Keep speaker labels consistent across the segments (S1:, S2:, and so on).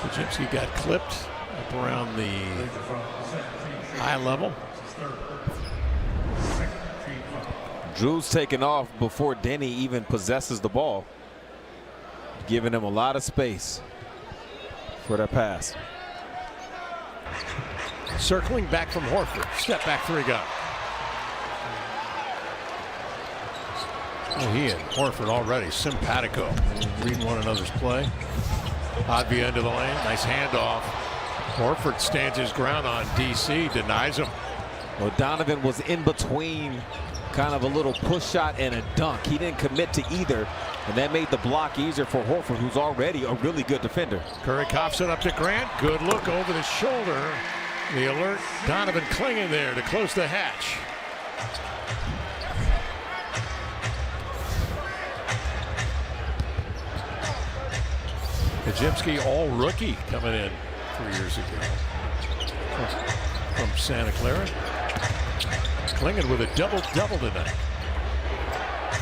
S1: Pajimski got clipped up around the eye level.
S2: Drew's taking off before Denny even possesses the ball, giving him a lot of space for that pass.
S1: Circling back from Horford. Step back three got. Well, he and Horford already simpatico, reading one another's play. Advia into the lane. Nice handoff. Horford stands his ground on DC, denies him.
S2: Well, Donovan was in between kind of a little push shot and a dunk. He didn't commit to either, and that made the block easier for Horford, who's already a really good defender.
S1: Curry coughs it up to Grant. Good look over the shoulder. The alert. Donovan clinging there to close the hatch. Pajimski, all rookie, coming in 3 years ago from Santa Clara. Clinging with a double-double tonight.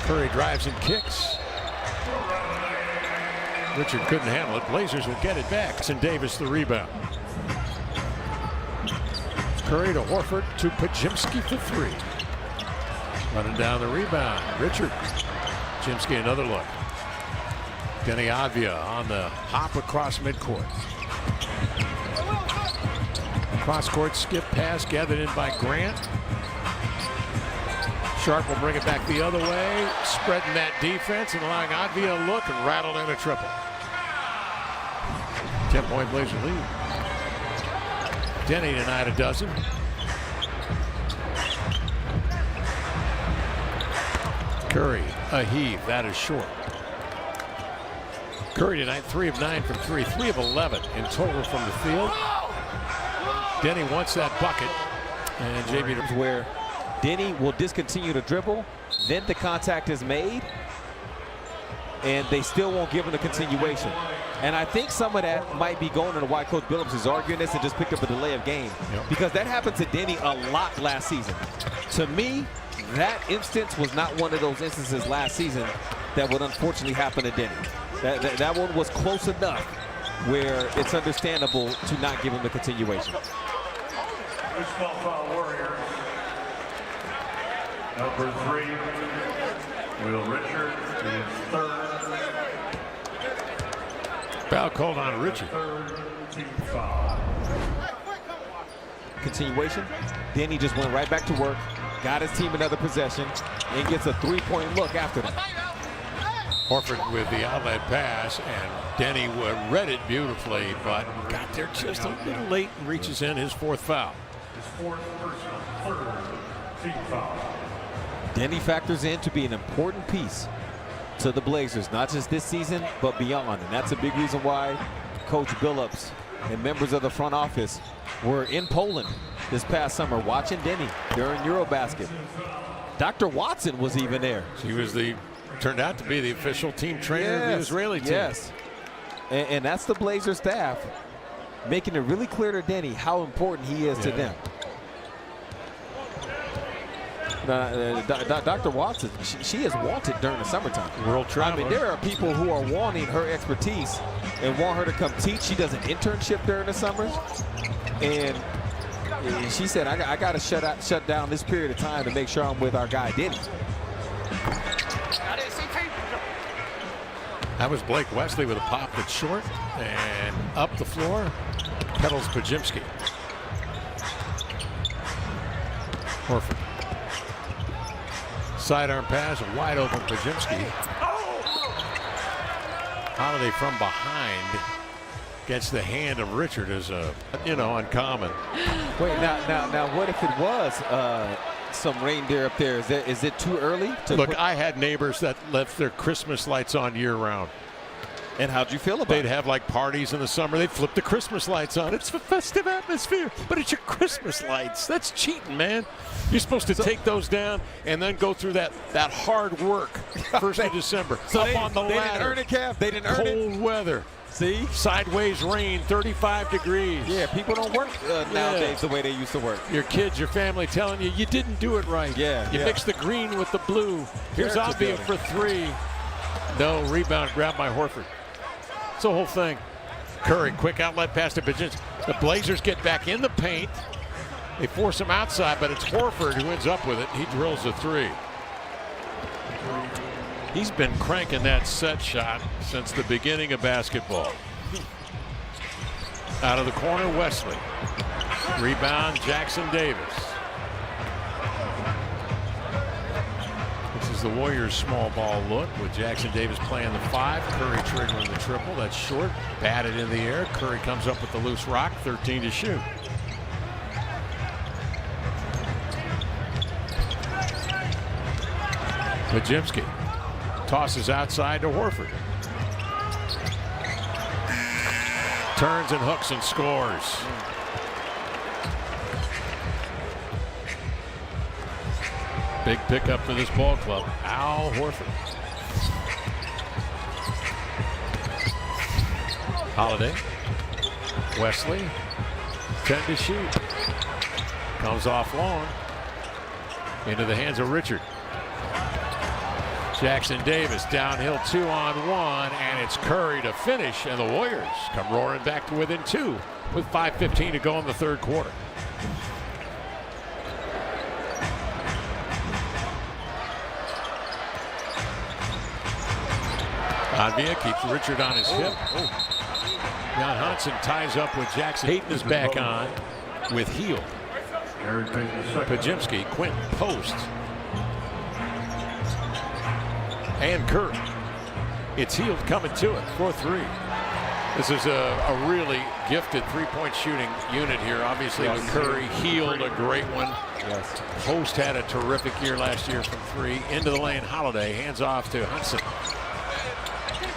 S1: Curry drives and kicks. Richard couldn't handle it. Blazers will get it back. And Davis the rebound. Curry to Horford to Pajimski for three. Running down the rebound. Richard. Pajimski another look. Denny Advia on the hop across midcourt. Cross court skip pass gathered in by Grant. Sharp will bring it back the other way, spreading that defense and allowing Advia a look and rattled in a triple. 10-point Blazer lead. Denny tonight a dozen. Curry a heave, that is short. Curry tonight 3 of 9 from 3, 3 of 11 in total from the field. Denny wants that bucket, and JB
S2: where Denny will discontinue to dribble, then the contact is made, and they still won't give him the continuation. And I think some of that might be going into why Coach Billups is arguing this and just picked up a delay of game. Because that happened to Denny a lot last season. To me, that instance was not one of those instances last season that would unfortunately happen to Denny. That one was close enough where it's understandable to not give him the continuation.
S3: Number 3, Will Richard, his third.
S1: Foul called on Richard.
S3: Third team foul.
S2: Continuation. Denny just went right back to work, got his team another possession, and gets a three-point look after that.
S1: Horford with the outlet pass, and Denny read it beautifully, but got there just a little late and reaches in his fourth foul.
S3: His fourth personal, third team foul.
S2: Denny factors in to be an important piece to the Blazers, not just this season, but beyond. And that's a big reason why Coach Billups and members of the front office were in Poland this past summer watching Denny during Eurobasket. Dr. Watson was even there.
S1: He was turned out to be the official team trainer of the Israeli team.
S2: Yes, and that's the Blazer staff making it really clear to Denny how important he is to them. Dr. Watson, she is wanted during the summertime.
S1: World traveler.
S2: I mean, there are people who are wanting her expertise and want her to come teach. She does an internship during the summers, and she said, I got to shut down this period of time to make sure I'm with our guy Denny.
S1: That was Blake Wesley with a pop that's short and up the floor. Pedals Pajimski. Horford. Sidearm pass, a wide open Pajimski. Holiday from behind gets the hand of Richard as uncommon.
S2: Wait, now what if it was some reindeer up there? Is it too early to
S1: look? I had neighbors that left their Christmas lights on year round.
S2: And how'd you feel about
S1: They'd
S2: it?
S1: have like parties in the summer. They'd flip the Christmas lights on. It's a festive atmosphere, but it's your Christmas lights. That's cheating, man. You're supposed to take those down and then go through that hard work first of December.
S2: So
S1: up on the ladder.
S2: They didn't earn it, Kev. They didn't earn it.
S1: Cold weather.
S2: See?
S1: Sideways rain, 35 degrees.
S2: Yeah, people don't work nowadays the way they used to work.
S1: Your kids, your family telling you didn't do it right.
S2: Yeah.
S1: You mixed the green with the blue. Here's Advia for three. No, rebound grabbed by Horford. It's the whole thing. Curry, quick outlet pass to Pajinski. The Blazers get back in the paint. They force him outside, but it's Horford who ends up with it. He drills a three. He's been cranking that set shot since the beginning of basketball. Out of the corner, Wesley. Rebound, Jackson Davis. This is the Warriors' small ball look with Jackson Davis playing the 5. Curry triggering the triple. That's short. Batted in the air. Curry comes up with the loose rock. 13 to shoot. Pajinski tosses outside to Horford. Turns and hooks and scores. Big pickup for this ball club. Al Horford. Holiday. Wesley. 10 to shoot. Comes off long. Into the hands of Richard. Jackson Davis downhill 2-on-1, and it's Curry to finish, and the Warriors come roaring back to within 2 with 5:15 to go in the third quarter. Advia keeps Richard on his hip. Jan Hansen ties up with Jackson. Hayton is back on with Hield. Pajinski, Quinton post. And Curry. It's Hield coming to it for 3. This is a really gifted three-point shooting unit here. Obviously with Curry, Hield a great one.
S2: Yes.
S1: Post had a terrific year last year from 3. Into the lane, Holiday hands off to Hudson.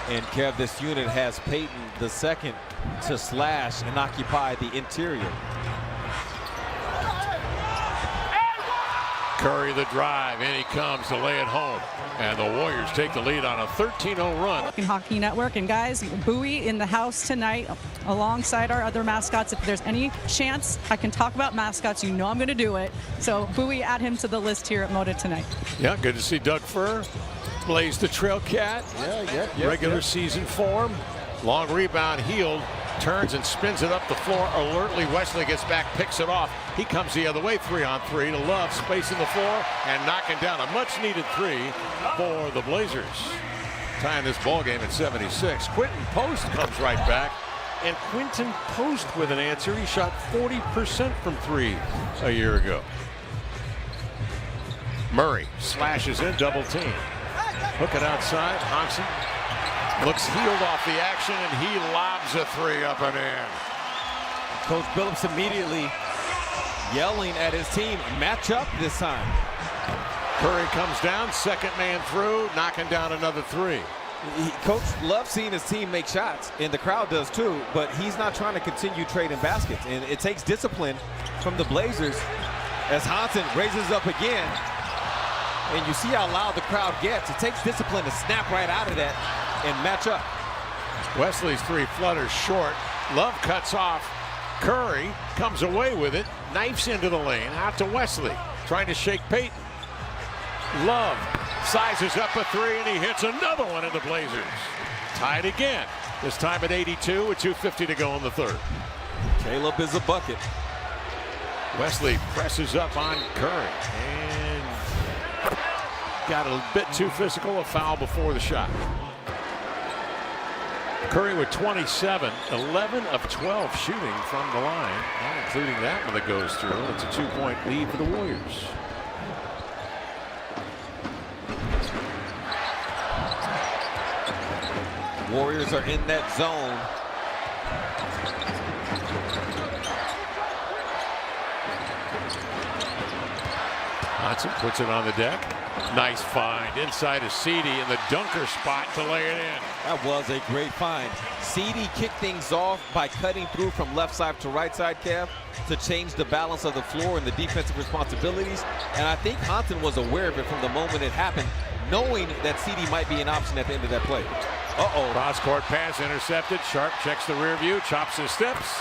S2: And Kev, this unit has Payton the second to slash and occupy the interior.
S1: Curry the drive, in he comes to lay it home. And the Warriors take the lead on a 13-0 run.
S4: Hockey Network, and guys, Bowie in the house tonight alongside our other mascots. If there's any chance I can talk about mascots, you know I'm going to do it. So Bowie, add him to the list here at Moda tonight.
S1: Yeah, good to see Doug Furr. Blaze the Trail Cat. Regular season form. Long rebound, Hield. Turns and spins it up the floor alertly. Wesley gets back, picks it off. He comes the other way, 3-on-3 to Love, spacing the floor and knocking down a much-needed 3 for the Blazers. Tying this ball game at 76. Quinton Post comes right back, and Quinton Post with an answer. He shot 40% from 3 a year ago. Murray slashes in, double team. Hook it outside. Hansen looks Hield off the action, and he lobs a 3 up and in.
S2: Coach Billups immediately yelling at his team, match up this time.
S1: Curry comes down, second man through, knocking down another 3.
S2: Coach loves seeing his team make shots, and the crowd does too, but he's not trying to continue trading baskets. And it takes discipline from the Blazers as Hansen raises up again. And you see how loud the crowd gets. It takes discipline to snap right out of that and match up.
S1: Wesley's 3 flutters short. Love cuts off. Curry comes away with it, knifes into the lane, out to Wesley, trying to shake Payton. Love sizes up a 3, and he hits another one in the Blazers. Tied again, this time at 82 with 2:50 to go in the third.
S2: Caleb is a bucket.
S1: Wesley presses up on Curry and got a bit too physical, a foul before the shot. Curry with 27, 11 of 12 shooting from the line, not including that one that goes through. It's a 2-point lead for the Warriors.
S2: Warriors are in that zone.
S1: Hansen puts it on the deck. Nice find inside of Seedy in the dunker spot to lay it in.
S2: That was a great find. Seedy kicked things off by cutting through from left side to right side, Kev, to change the balance of the floor and the defensive responsibilities. And I think Hansen was aware of it from the moment it happened, knowing that Seedy might be an option at the end of that play.
S1: Cross-court pass intercepted. Sharp checks the rear view, chops his steps.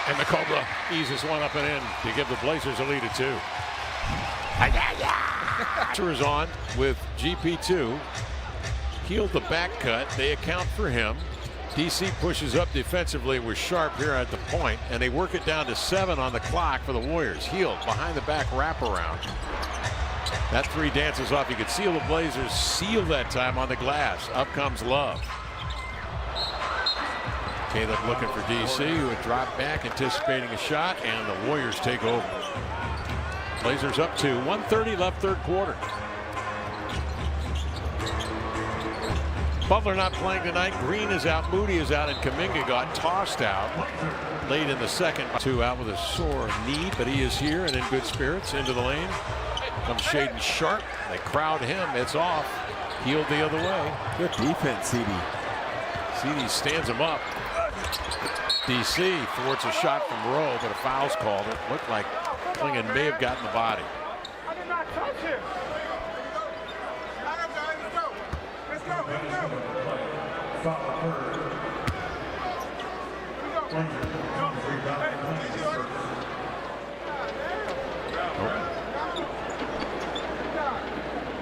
S1: And the Cobra eases one up and in to give the Blazers a lead of 2. Is on with GP2. Hield the back cut. They account for him. DC pushes up defensively with Sharp here at the point, and they work it down to 7 on the clock for the Warriors. Hield behind the back wraparound. That 3 dances off. You could seal the Blazers. Seal that time on the glass. Up comes Love. Caleb looking for DC, who had dropped back, anticipating a shot, and the Warriors take over. Blazers up 2. 1:30 left third quarter. Butler not playing tonight. Green is out. Moody is out, and Kuminga got tossed out late in the second. 2 out with a sore knee, but he is here and in good spirits. Into the lane comes Shaedon Sharp. They crowd him. It's off. Healed the other way.
S2: Good defense, CD.
S1: CD stands him up. DC thwarts a shot from Rowe, but a foul's called. It looked like Klingon may have gotten the body.
S5: I did not touch him. Let's go.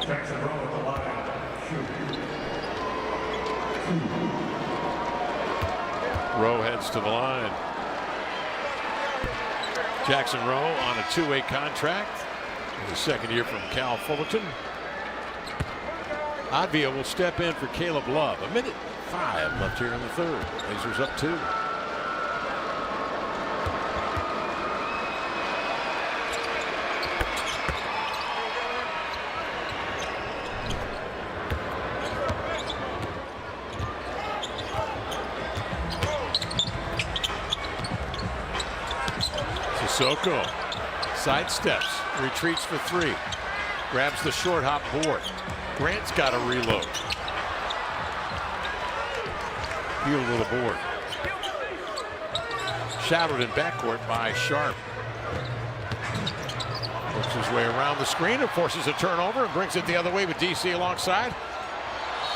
S3: Jackson Rowe at the line.
S1: Rowe heads to the line. Jackson Rowe on a 2-way contract. The second year from Cal Fullerton. Advia will step in for Caleb Love. 1:05 left here in the third. Blazers up 2. Sissoko sidesteps, retreats for 3, grabs the short hop board. Grant's got to reload. Healed with a board. Shadowed in backcourt by Sharp. Works his way around the screen and forces a turnover and brings it the other way with DC alongside.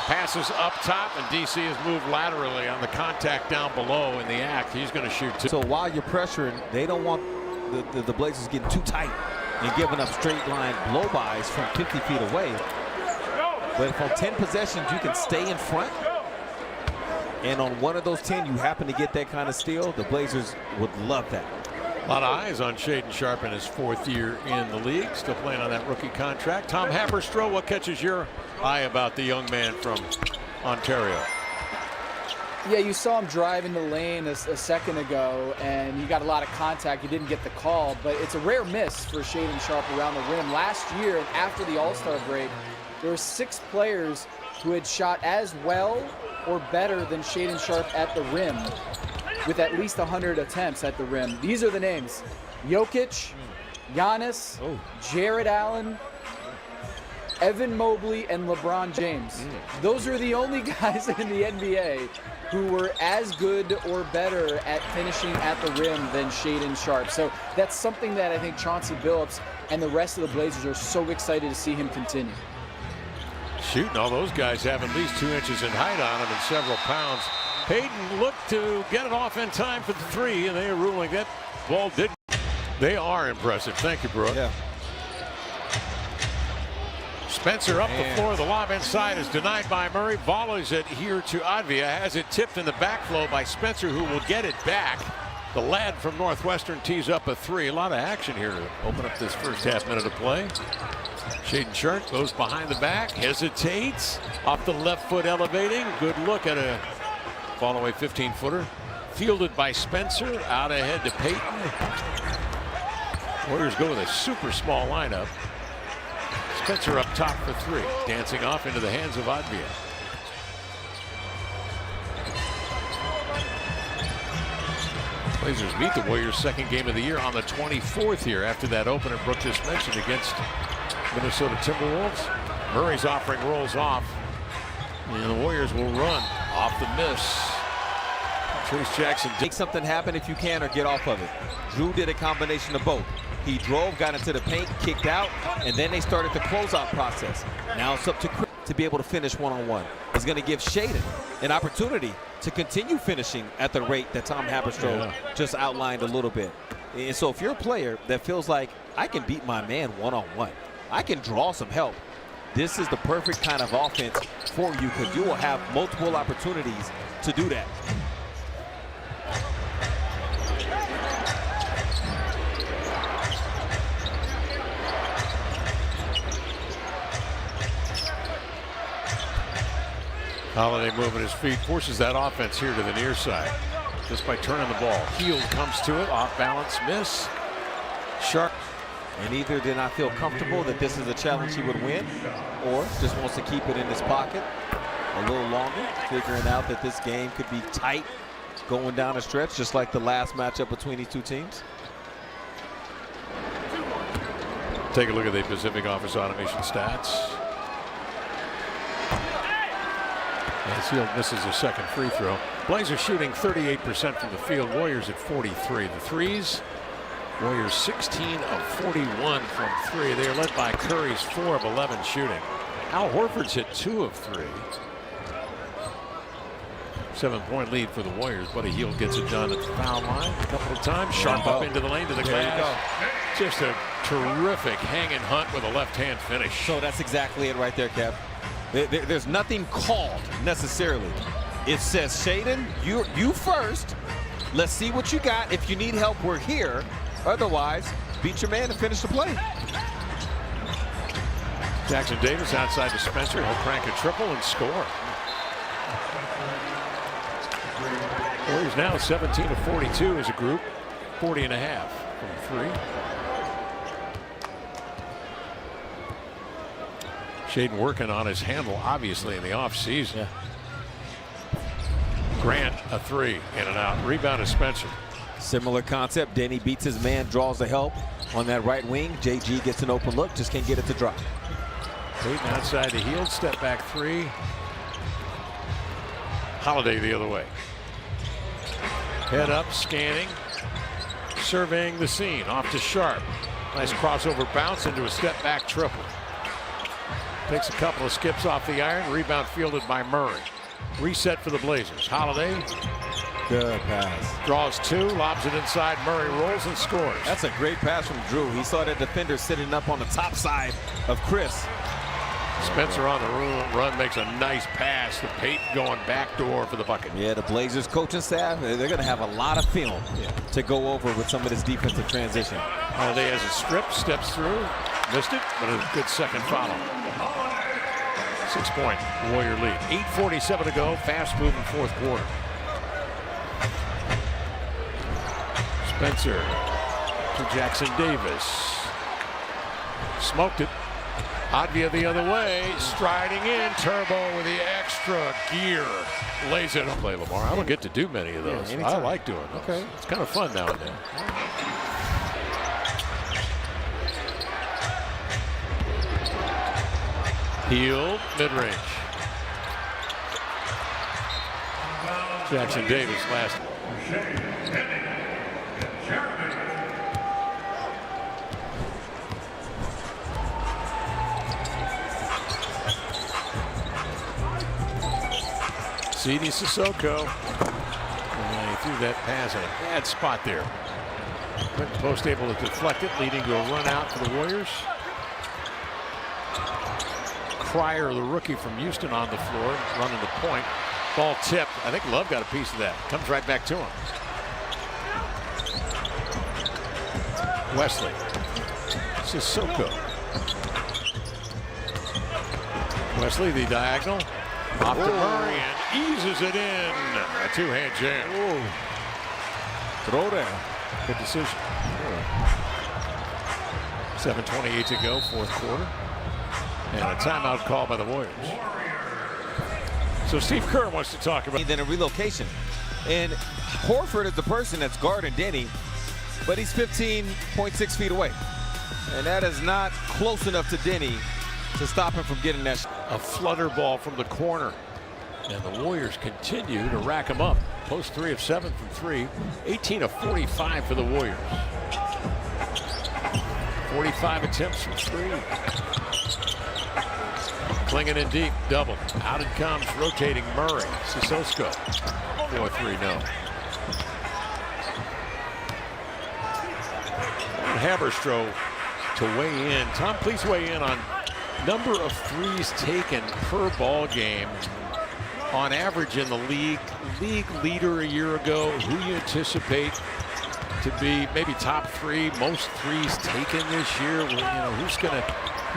S1: Passes up top, and DC has moved laterally on the contact down below in the act. He's going to shoot 2.
S2: So while you're pressuring, they don't want the Blazers getting too tight and giving up straight line blow-bys from 50 feet away. But from 10 possessions, you can stay in front. And on one of those 10, you happen to get that kind of steal. The Blazers would love that.
S1: A lot of eyes on Shaedon Sharp in his 4th year in the league. Still playing on that rookie contract. Tom Haberstroh, what catches your eye about the young man from Ontario?
S6: Yeah, you saw him drive in the lane a second ago, and he got a lot of contact. He didn't get the call, but it's a rare miss for Shaedon Sharp around the rim. Last year, after the All-Star break, there were 6 players who had shot as well or better than Shaedon Sharp at the rim, with at least 100 attempts at the rim. These are the names: Jokic, Giannis, Jared Allen, Evan Mobley, and LeBron James. Those are the only guys in the NBA who were as good or better at finishing at the rim than Shaedon Sharp. So that's something that I think Chauncey Billups and the rest of the Blazers are so excited to see him continue.
S1: Shooting, all those guys have at least 2 inches in height on him and several pounds. Payton looked to get it off in time for the 3, and they are ruling that ball didn't. They are impressive. Thank you, Brooke.
S2: Yeah.
S1: Spencer up the floor. The lob inside is denied by Murray. Volleys it here to Advia. Has it tipped in the backflow by Spencer, who will get it back. The lad from Northwestern tees up a 3. A lot of action here to open up this first half minute of play. Shaedon Sharp goes behind the back, hesitates, off the left foot elevating. Good look at a fall away 15-footer. Fielded by Spencer, out ahead to Payton. Warriors go with a super small lineup. Spencer up top for 3, dancing off into the hands of Advia. Blazers beat the Warriors' 2nd game of the year on the 24th here after that opener Brooke just mentioned against Minnesota Timberwolves. Murray's offering rolls off, and the Warriors will run off the miss. Trace Jackson.
S2: Make something happen if you can, or get off of it. Drew did a combination of both. He drove, got into the paint, kicked out, and then they started the closeout process. Now it's up to Chris to be able to finish one-on-one. It's going to give Shaedon an opportunity to continue finishing at the rate that Tom Haberstroh just outlined a little bit. And so if you're a player that feels like I can beat my man one-on-one, I can draw some help, this is the perfect kind of offense for you because you will have multiple opportunities to do that.
S1: Holiday moving his feet, forces that offense here to the near side just by turning the ball. Hield comes to it, off balance, miss. Sharp.
S2: And either did not feel comfortable that this is a challenge he would win, or just wants to keep it in his pocket a little longer, figuring out that this game could be tight going down the stretch, just like the last matchup between these two teams.
S1: Take a look at the Pacific Office Automation stats. As Hield misses a second free throw. Blazers shooting 38% from the field. Warriors at 43. The threes. Warriors 16 of 41 from three. They are led by Curry's 4 of 11 shooting. Al Horford's hit 2 of 3. 7-point lead for the Warriors. Buddy Hield gets it done at the foul line a couple of times. Sharp up into the lane to the glass. Just a terrific hanging hunt with a left-hand finish.
S2: So that's exactly it right there, Kev. There's nothing called necessarily. It says, Shaden, you first. Let's see what you got. If you need help, we're here. Otherwise, beat your man and finish the play.
S1: Jackson Davis outside to Spencer. He'll crank a triple and score. Warriors now 17 of 42 as a group. 40.5 from three. Shaden working on his handle, obviously, in the offseason.
S2: Yeah.
S1: Grant, a 3, in and out. Rebound to Spencer.
S2: Similar concept. Denny beats his man, draws the help on that right wing. JG gets an open look, just can't get it to drop.
S1: Payton outside to Hield, step back 3. Holiday the other way. Head up, scanning, surveying the scene. Off to Sharp. Nice crossover bounce into a step back triple. Takes a couple of skips off the iron. Rebound fielded by Murray. Reset for the Blazers. Holiday.
S2: Good pass.
S1: Draws 2, lobs it inside. Murray rolls and scores.
S2: That's a great pass from Drew. He saw that defender sitting up on the top side of Chris.
S1: Spencer on the run makes a nice pass to Payton going back door for the bucket.
S2: Yeah, the Blazers coaching staff, they're going to have a lot of film to go over with some of this defensive transition.
S1: Holiday has a strip, steps through, missed it, but a good second follow. 6-point Warrior lead. 8:47 to go. Fast moving fourth quarter. Spencer to Jackson Davis. Smoked it. Advia the other way. Striding in. Turbo with the extra gear. Lays it. Play Lamar. I don't get to do many of those.
S2: Yeah,
S1: I like doing those.
S2: Okay.
S1: It's kind of fun now and then. Hield, mid-range. Jackson Davis last. CD Sissoko. And he threw that pass in a bad spot there. Clinton Post able to deflect it, leading to a run out for the Warriors. Cryer, the rookie from Houston, on the floor, running the point. Ball tipped. I think Love got a piece of that. Comes right back to him. Wesley. Sissoko. Wesley, the diagonal. Off to Murray and eases it in. A two-hand jam.
S2: Ooh. Throw down.
S1: Good decision. 7:28 to go, fourth quarter. And a timeout call by the Warriors. So Steve Kerr wants to talk about.
S2: Then a relocation. And Horford is the person that's guarding Denny, but he's 15.6 feet away. And that is not close enough to Denny to stop him from getting that.
S1: A flutter ball from the corner. And the Warriors continue to rack him up. Post 3 of 7 from 3. 18 of 45 for the Warriors. 45 attempts from 3. Clinging in deep, double. Out it comes, rotating Murray. Sissoko. 4-3, no. Haberstroh to weigh in. Tom, please weigh in on number of threes taken per ball game on average in the league leader a year ago. Who you anticipate to be maybe top 3 most threes taken this year? Well, you know, who's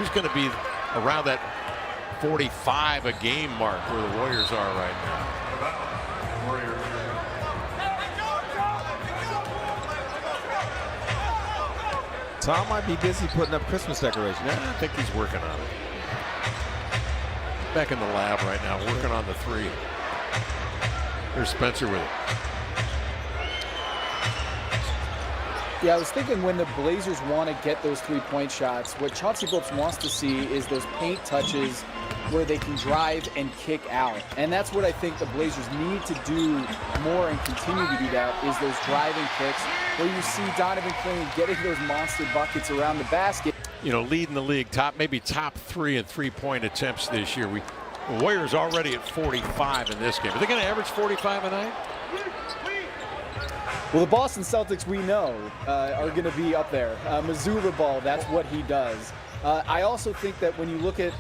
S1: gonna be around that 45 a game mark where the Warriors are right now?
S2: Tom might be busy putting up Christmas decorations.
S1: Yeah, I think he's working on it. Back in the lab right now, working on the 3. Here's Spencer with it.
S6: Yeah, I was thinking when the Blazers want to get those 3-point shots, what Chauncey Billups wants to see is those paint touches where they can drive and kick out. And that's what I think the Blazers need to do more and continue to do that, is those driving kicks where you see Donovan Clean getting those monster buckets around the basket.
S1: You know, leading the league, maybe top 3 in 3-point attempts this year. The Warriors already at 45 in this game. Are they going to average 45 a night?
S6: Well, the Boston Celtics, we know, are going to be up there. Missoula ball, that's what he does. I also think that when you look at,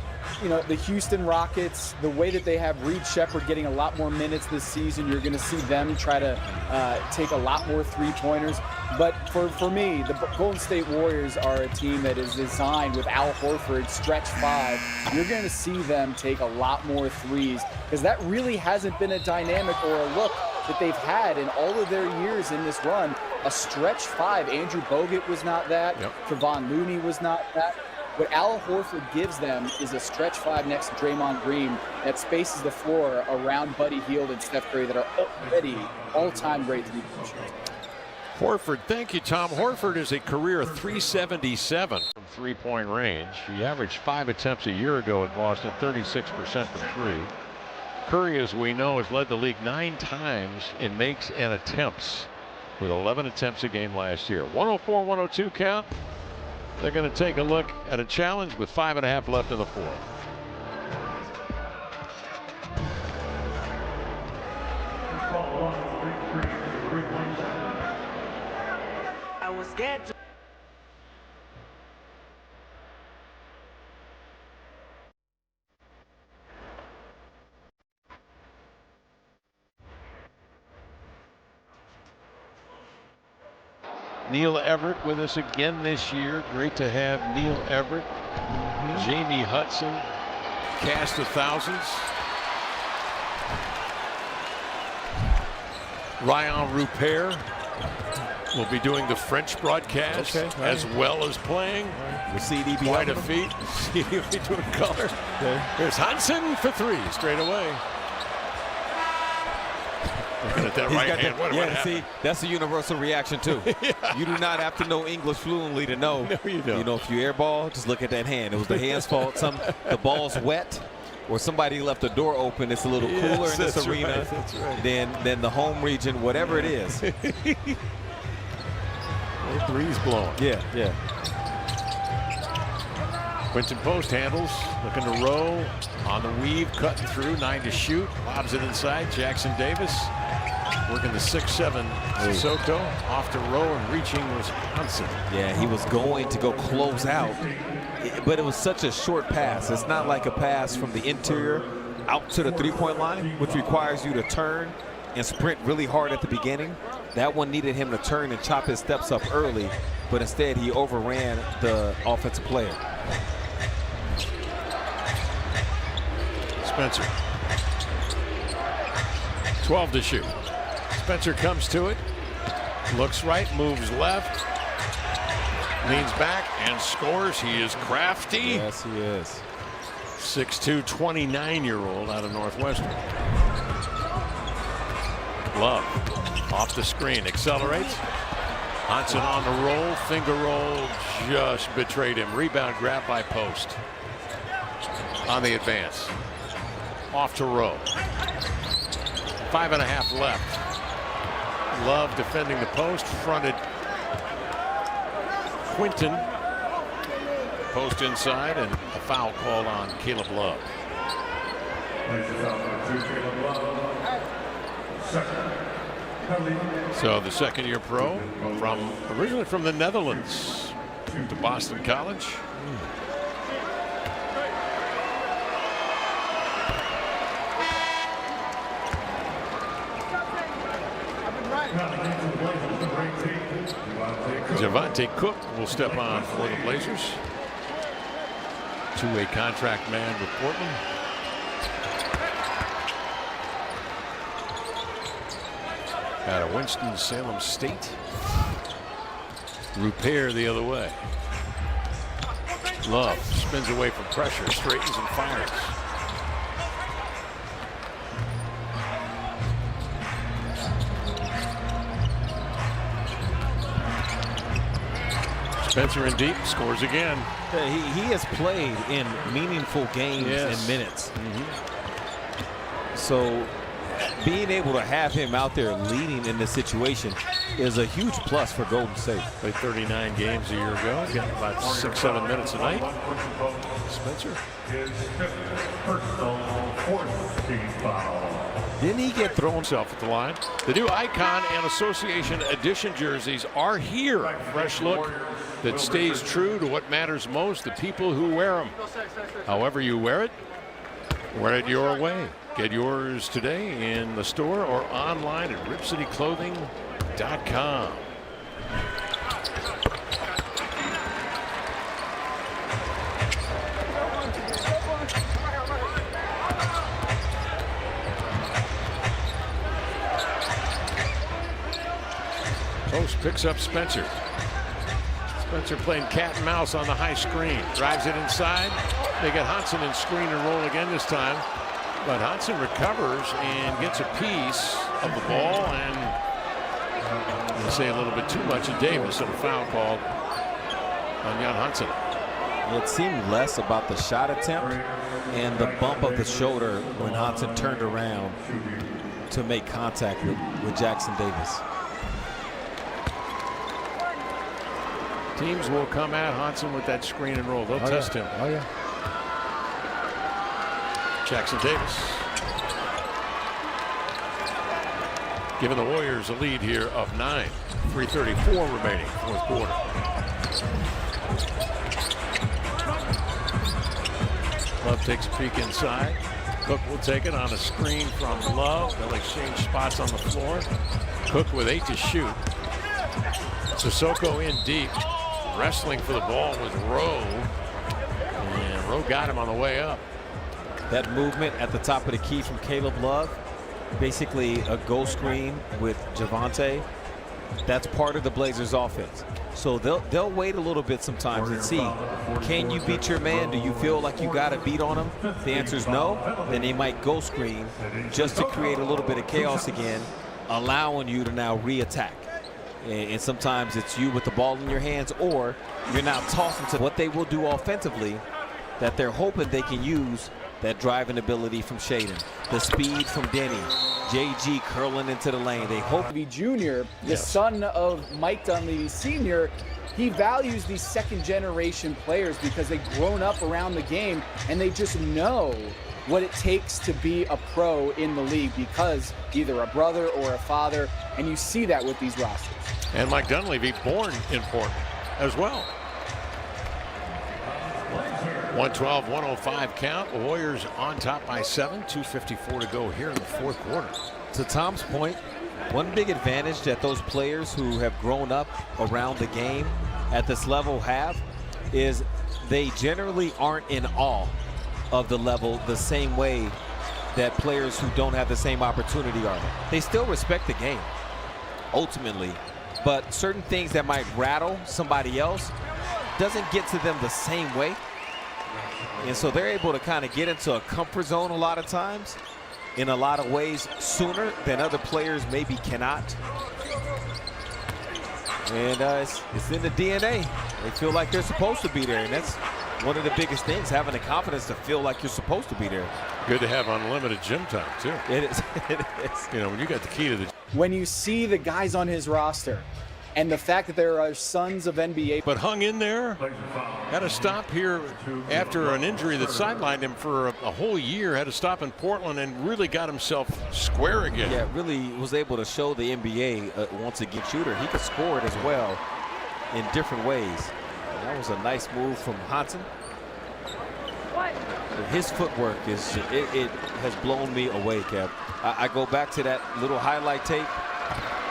S6: you know, the Houston Rockets, the way that they have Reed Shepherd getting a lot more minutes this season, you're going to see them try to take a lot more 3-pointers. But for me, the Golden State Warriors are a team that is designed with Al Horford, stretch 5. You're going to see them take a lot more threes, because that really hasn't been a dynamic or a look that they've had in all of their years in this run. A stretch 5. Andrew Bogut was not that.
S1: Yep.
S6: Kevon Looney was not that. What Al Horford gives them is a stretch 5 next to Draymond Green that spaces the floor around Buddy Hield and Steph Curry that are already all-time great 3-point shooters.
S1: Horford, thank you, Tom. Horford is a career 377 from 3-point range. He averaged 5 attempts a year ago at Boston, 36% from 3. Curry, as we know, has led the league 9 times in makes and attempts, with 11 attempts a game last year. 104-102 count. They're going to take a look at a challenge with 5.5 left in the 4th.
S5: I was scared to.
S1: Neil Everett with us again this year. Great to have Neil Everett. Jamie Hudson, cast of thousands. Ryan Rupert will be doing the French broadcast as well as playing.
S2: With CD
S1: Quite a feat. CD will be doing color. There's Hudson for 3 straight away. Looking at that right hand. What happened?
S2: See, that's a universal reaction too. You do not have to know English fluently to know.
S1: No, you don't.
S2: You know, if you airball, just look at that hand. It was the hand's fault. The ball's wet, or somebody left the door open. It's a little cooler in this arena than the home region, whatever it is.
S1: Little breeze blowing.
S2: Yeah.
S1: Quinton Post handles, looking to row on the weave, cutting through, 9 to shoot, lobs it inside. Jackson Davis working the 6'7" Soto off to row and reaching Wisconsin.
S2: Yeah, he was going to go close out, but it was such a short pass. It's not like a pass from the interior out to the 3-point line, which requires you to turn and sprint really hard at the beginning. That one needed him to turn and chop his steps up early, but instead he overran the offensive player.
S1: Spencer. 12 to shoot. Spencer comes to it. Looks right, moves left. Leans back and scores. He is crafty.
S2: Yes, he is.
S1: 6'2", 29-year-old out of Northwestern. Love off the screen, accelerates. Hansen on the roll, finger roll, just betrayed him. Rebound grab by Post. On the advance. Off to Rowe. 5.5 left. Love defending the post, fronted Quinton. Post inside, and a foul called on Caleb Love. So the second-year pro, originally from the Netherlands, to Boston College. Javante Cook will step on for the Blazers. Two-way contract man with Portland. Out of Winston-Salem State. Rupert the other way. Love spins away from pressure, straightens and fires. Spencer in deep, scores again.
S2: He has played in meaningful games
S1: Yes.
S2: and minutes. So being able to have him out there leading in this situation is a huge plus for Golden State.
S1: Played 39 games a year ago. Getting about 6-7 minutes a night. Spencer.
S3: His fifth personal fourth team foul.
S2: Didn't he get thrown?
S1: Himself at the line. The new Icon and Association Edition jerseys are here. Fresh look that stays true to what matters most, the people who wear them. However you wear it your way. Get yours today in the store or online at ripcityclothing.com. Post picks up Spencer. Spencer playing cat and mouse on the high screen. Drives it inside. They get Hansen in screen and roll again this time. But Hansen recovers and gets a piece of the ball, and they say a little bit too much of Davis, and a foul called on Jan Hansen.
S2: It seemed less about the shot attempt and the bump of the shoulder when Hansen turned around to make contact with Jackson Davis.
S1: Teams will come at Hansen with that screen and roll. They'll test him.
S2: Oh, yeah.
S1: Jackson Davis. Giving the Warriors a lead here of 9. 3:34 remaining, fourth quarter. Love takes a peek inside. Cook will take it on a screen from Love. They'll exchange spots on the floor. Cook with 8 to shoot. Sissoko in deep. Wrestling for the ball with Rowe. And Rowe got him on the way up.
S2: That movement at the top of the key from Caleb Love, basically a go screen with Javante. That's part of the Blazers offense. So they'll wait a little bit sometimes and see, can you beat your man? Do you feel like you got a beat on him? The answer is no. Then they might go screen just to create a little bit of chaos again, allowing you to now re-attack. And sometimes it's you with the ball in your hands, or you're now tossing to what they will do offensively that they're hoping they can use. That driving ability from Shaden, the speed from Denny, JG curling into the lane. They hope.
S6: Dunleavy Jr., the son of Mike Dunleavy Sr., he values these second-generation players because they've grown up around the game and they just know what it takes to be a pro in the league because either a brother or a father, and you see that with these rosters.
S1: And Mike Dunleavy, born in Portland as well. 112-105 count. Warriors on top by 7. 2:54 to go here in the fourth quarter.
S2: To Tom's point, one big advantage that those players who have grown up around the game at this level have is they generally aren't in awe of the level the same way that players who don't have the same opportunity are. They still respect the game, ultimately, but certain things that might rattle somebody else doesn't get to them the same way. And so they're able to kind of get into a comfort zone a lot of times, in a lot of ways sooner than other players maybe cannot. And it's in the DNA. They feel like they're supposed to be there, and that's one of the biggest things, having the confidence to feel like you're supposed to be there.
S1: Good to have unlimited gym time, too.
S2: It is. It is.
S1: You know, when you got the key to the...
S6: When you see the guys on his roster and the fact that there are sons of NBA.
S1: But hung in there. Had to stop here after an injury that sidelined him for a whole year. Had to stop in Portland and really got himself square again.
S2: Yeah, really was able to show the NBA once again shooter. He could score it as well in different ways. And that was a nice move from Hansen. His footwork is it has blown me away, Kev. I go back to that little highlight tape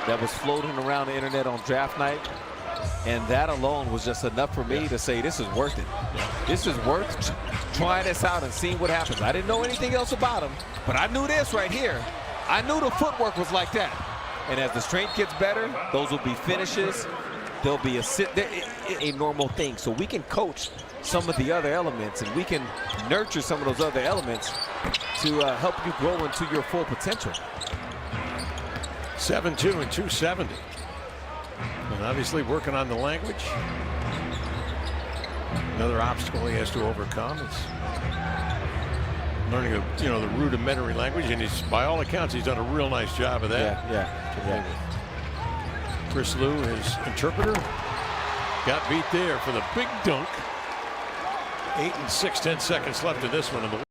S2: that was floating around the internet on draft night. And that alone was just enough for me to say, this is worth it. This is worth trying this out and seeing what happens. I didn't know anything else about him, but I knew this right here. I knew the footwork was like that. And as the strength gets better, those will be finishes. There'll be a normal thing. So we can coach some of the other elements, and we can nurture some of those other elements to help you grow into your full potential.
S1: 7'2" and 270. And obviously working on the language. Another obstacle he has to overcome is learning, the rudimentary language, and he's, by all accounts, he's done a real nice job of that.
S2: Yeah.
S1: Chris Lou, his interpreter, got beat there for the big dunk. 8 and 6/10 seconds left in this one.